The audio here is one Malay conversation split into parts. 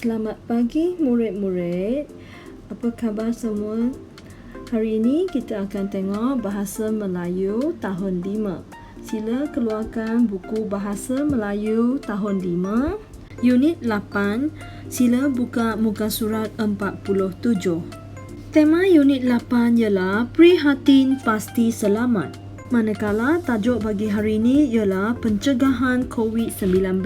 Selamat pagi murid-murid. Apa khabar semua? Hari ini kita akan tengok Bahasa Melayu tahun 5. Sila keluarkan buku Bahasa Melayu tahun 5, Unit 8. Sila buka muka surat 47. Tema Unit 8 ialah Prihatin Pasti Selamat. Manakala tajuk bagi hari ini ialah Pencegahan COVID-19.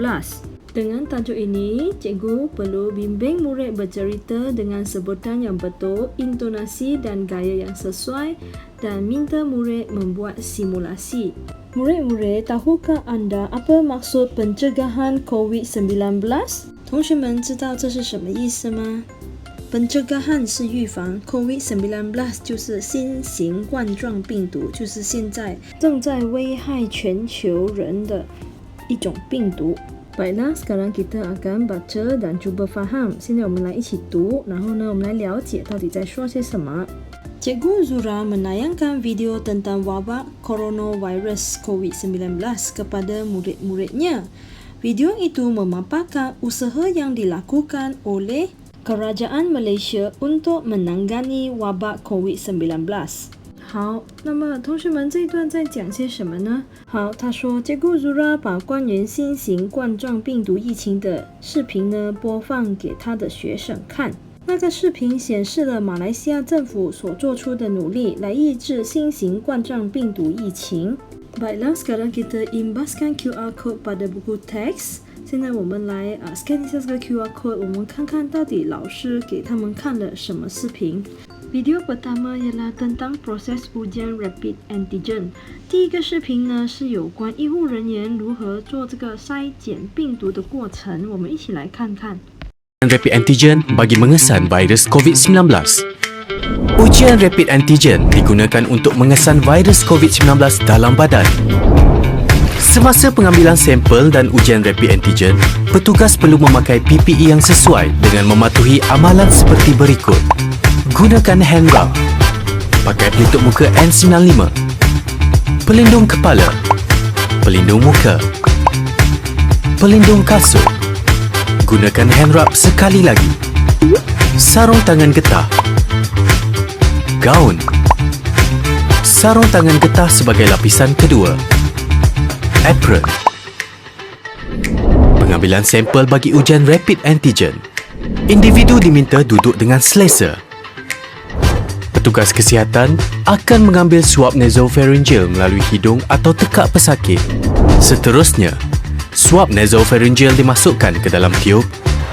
Dengan tajuk ini, cikgu perlu bimbing murid bercerita dengan sebutan yang betul, intonasi dan gaya yang sesuai dan minta murid membuat simulasi. Murid-murid, tahukah anda apa maksud pencegahan COVID-19? 同学们知道这是什么意思吗？本质干旱是预防 COVID-19 就是新型冠状病毒，就是现在正在危害全球人的一种病毒。Baiklah, sekarang kita akan baca dan cuba faham. 现在我们来一起读，然后呢，我们来了解到底在说些什么。Cikgu Zura menayangkan video tentang wabak coronavirus COVID-19 kepada murid-muridnya. Video itu memaparkan usaha yang dilakukan oleh Kerajaan Malaysia untuk menangani wabak COVID-19. 好，那么同学们这一段在讲些什么呢？好，他说，Cikgu Zura 把关于新型冠状病毒疫情的视频呢播放给他的学生看。那个视频显示了马来西亚政府所做出的努力来抑制新型冠状病毒疫情。Baiklah, sekarang kita imbaskan QR code pada buku teks. 现在我们来scan 一下这个 QR code， 我们看看到底老师给他们看了什么视频。Video pertama ialah tentang proses ujian rapid antigen。第一个视频呢是有关医护人员如何做这个筛检病毒的过程，我们一起来看看。Rapid antigen bagi mengesan virus COVID-19. Ujian rapid antigen digunakan untuk mengesan virus COVID-19 dalam badan. Semasa pengambilan sampel dan ujian rapid antigen, petugas perlu memakai PPE yang sesuai dengan mematuhi amalan seperti berikut. Gunakan hand rub. Pakai pelitup muka N95. Pelindung kepala. Pelindung muka. Pelindung kasut. Gunakan hand rub sekali lagi. Sarung tangan getah. Gaun. Sarung tangan getah sebagai lapisan kedua. Apron. Pengambilan sampel bagi ujian rapid antigen. Individu diminta duduk dengan selesa. Petugas kesihatan akan mengambil suap nasopharyngeal melalui hidung atau tekak pesakit. Seterusnya, suap nasopharyngeal dimasukkan ke dalam tiup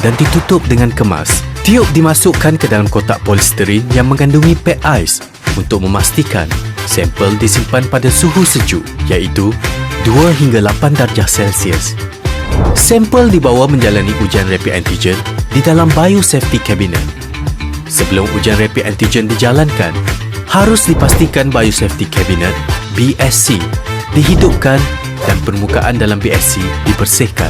dan ditutup dengan kemas. Tiup dimasukkan ke dalam kotak polisterin yang mengandungi pad ais untuk memastikan sampel disimpan pada suhu sejuk iaitu 2 hingga 8 darjah Celsius. Sampel dibawa menjalani ujian rapid antigen di dalam biosafety cabinet. Sebelum ujian rapid antigen dijalankan, harus dipastikan biosafety cabinet BSC dihidupkan dan permukaan dalam BSC dibersihkan.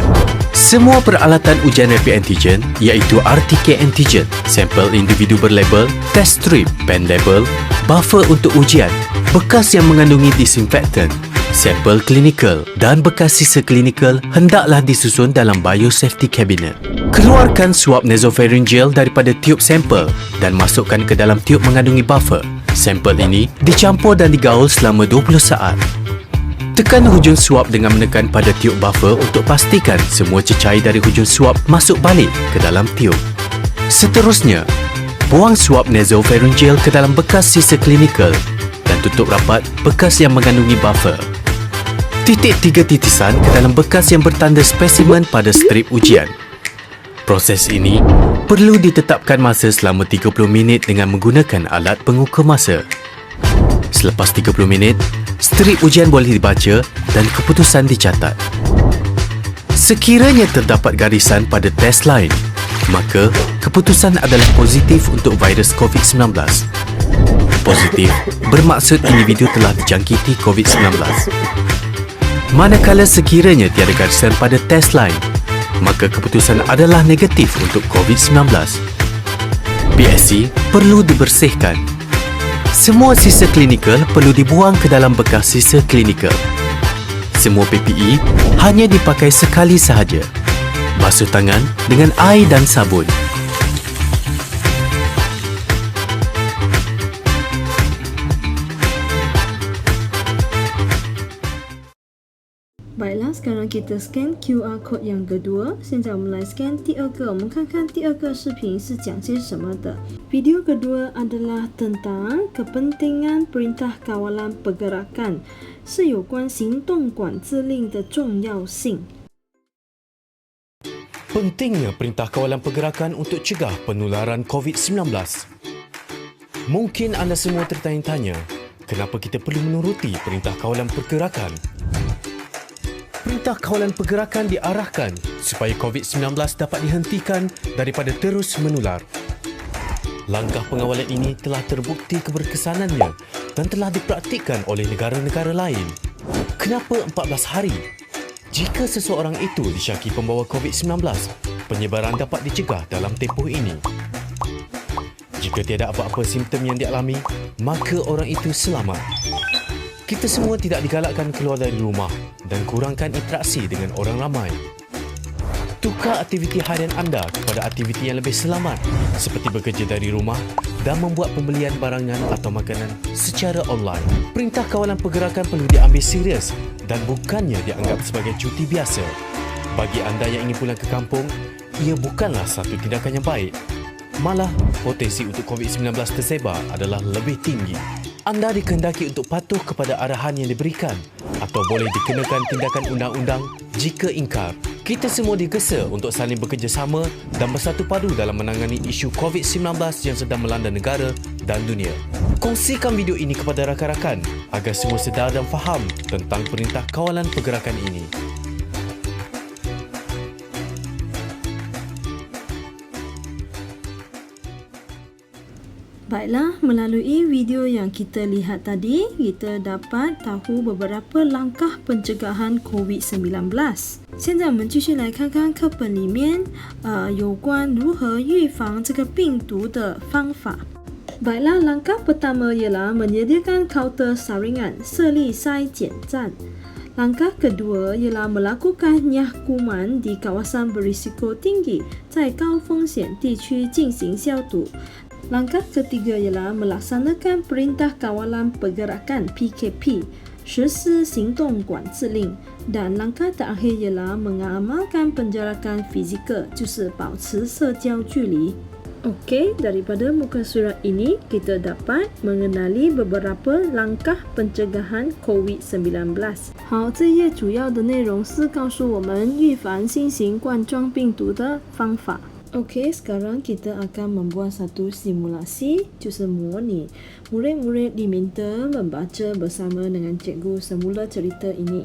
Semua peralatan ujian rapid antigen iaitu RTK antigen, sampel individu berlabel, test strip, pen label, buffer untuk ujian, bekas yang mengandungi disinfektan, sampel klinikal dan bekas sisa klinikal hendaklah disusun dalam biosafety cabinet. Keluarkan suap nasopharyngeal daripada tiup sampel dan masukkan ke dalam tiup mengandungi buffer. Sampel ini dicampur dan digaul selama 20 saat. Tekan hujung suap dengan menekan pada tiup buffer untuk pastikan semua cecair dari hujung suap masuk balik ke dalam tiup. Seterusnya, buang suap nasopharyngeal ke dalam bekas sisa klinikal dan tutup rapat bekas yang mengandungi buffer. Titik 3 titisan ke dalam bekas yang bertanda spesimen pada strip ujian. Proses ini perlu ditetapkan masa selama 30 minit dengan menggunakan alat pengukur masa. Selepas 30 minit, strip ujian boleh dibaca dan keputusan dicatat. Sekiranya terdapat garisan pada test lain, maka keputusan adalah positif untuk virus COVID-19. Positif bermaksud individu telah dijangkiti COVID-19. Manakala sekiranya tiada garisan pada test lain, maka keputusan adalah negatif untuk COVID-19. BSC perlu dibersihkan. Semua sisa klinikal perlu dibuang ke dalam bekas sisa klinikal. Semua PPE hanya dipakai sekali sahaja. Basuh tangan dengan air dan sabun. kita scan QR code yang kedua。现在我们来 scan 第二个，我们看看第二个视频是讲些什么的。Video kedua adalah tentang kepentingan perintah kawalan pergerakan， 是有关行动管制令的重要性。Pentingnya perintah kawalan pergerakan untuk cegah penularan COVID-19. Mungkin anda semua tertanya-tanya, kenapa kita perlu menuruti perintah kawalan pergerakan? Perintah kawalan pergerakan diarahkan supaya COVID-19 dapat dihentikan daripada terus menular. Langkah pengawalan ini telah terbukti keberkesanannya dan telah dipraktikkan oleh negara-negara lain. Kenapa 14 hari? Jika seseorang itu disyaki pembawa COVID-19, penyebaran dapat dicegah dalam tempoh ini. Jika tiada apa-apa simptom yang dialami, maka orang itu selamat. Kita semua tidak digalakkan keluar dari rumah dan kurangkan interaksi dengan orang ramai. Tukar aktiviti harian anda kepada aktiviti yang lebih selamat seperti bekerja dari rumah dan membuat pembelian barangan atau makanan secara online. Perintah kawalan pergerakan perlu diambil serius dan bukannya dianggap sebagai cuti biasa. Bagi anda yang ingin pulang ke kampung, ia bukanlah satu tindakan yang baik. Malah, potensi untuk COVID-19 tersebar adalah lebih tinggi. Anda dikehendaki untuk patuh kepada arahan yang diberikan atau boleh dikenakan tindakan undang-undang jika ingkar. Kita semua digesa untuk saling bekerjasama dan bersatu padu dalam menangani isu COVID-19 yang sedang melanda negara dan dunia. Kongsikan video ini kepada rakan-rakan agar semua sedar dan faham tentang perintah kawalan pergerakan ini. Baiklah, melalui video yang kita lihat tadi, kita dapat tahu beberapa langkah pencegahan COVID-19。现在我们继续来看看课本里面有关如何预防这个病毒的方法。Baiklah, langkah pertama ialah menyediakan kaunter saringan, 设立筛检站。Langkah kedua ialah melakukan nyah kuman di kawasan berisiko tinggi， 在高风险地区进行消毒。Langkah ketiga ialah melaksanakan perintah kawalan pergerakan PKP， 实施行动管制令。Dan langkah terakhir ialah mengamalkan penjarakan fizikal， 就是保持社交距离。Okey, daripada muka surat ini kita dapat mengenali beberapa langkah pencegahan COVID-19。好，这页主要的内容是告诉我们预防新型冠状病毒的方法。Okey, sekarang kita akan membuat satu simulasi, 就是模拟。Murid-murid diminta membaca bersama dengan cikgu semula cerita ini.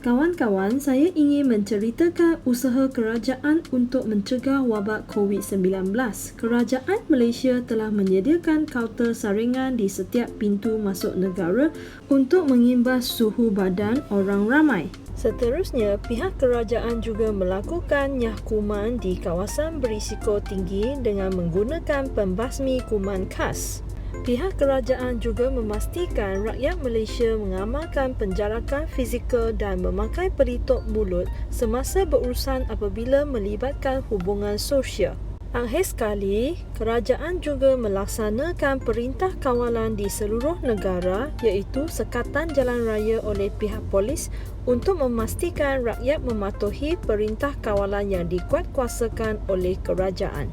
Kawan-kawan, saya ingin menceritakan usaha kerajaan untuk mencegah wabak COVID-19. Kerajaan Malaysia telah menyediakan kaunter saringan di setiap pintu masuk negara untuk mengimbas suhu badan orang ramai. Seterusnya, pihak kerajaan juga melakukan nyah kuman di kawasan berisiko tinggi dengan menggunakan pembasmi kuman khas. Pihak kerajaan juga memastikan rakyat Malaysia mengamalkan penjarakan fizikal dan memakai pelitup mulut semasa berurusan apabila melibatkan hubungan sosial. Akhir sekali, kerajaan juga melaksanakan perintah kawalan di seluruh negara iaitu sekatan jalan raya oleh pihak polis untuk memastikan rakyat mematuhi perintah kawalan yang dikuatkuasakan oleh kerajaan.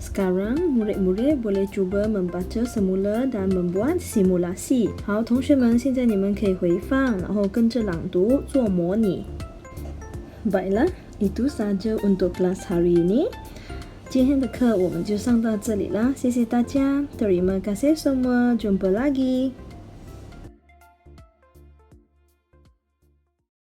Sekarang, murid-murid boleh cuba membaca semula dan membuat simulasi. 好，同学们，现在你们可以回放，然后跟着朗读做模拟。Baiklah, itu saja untuk kelas hari ini. 今天的课我们就上到这里啦，谢谢大家，terima kasih semua, jumpa lagi.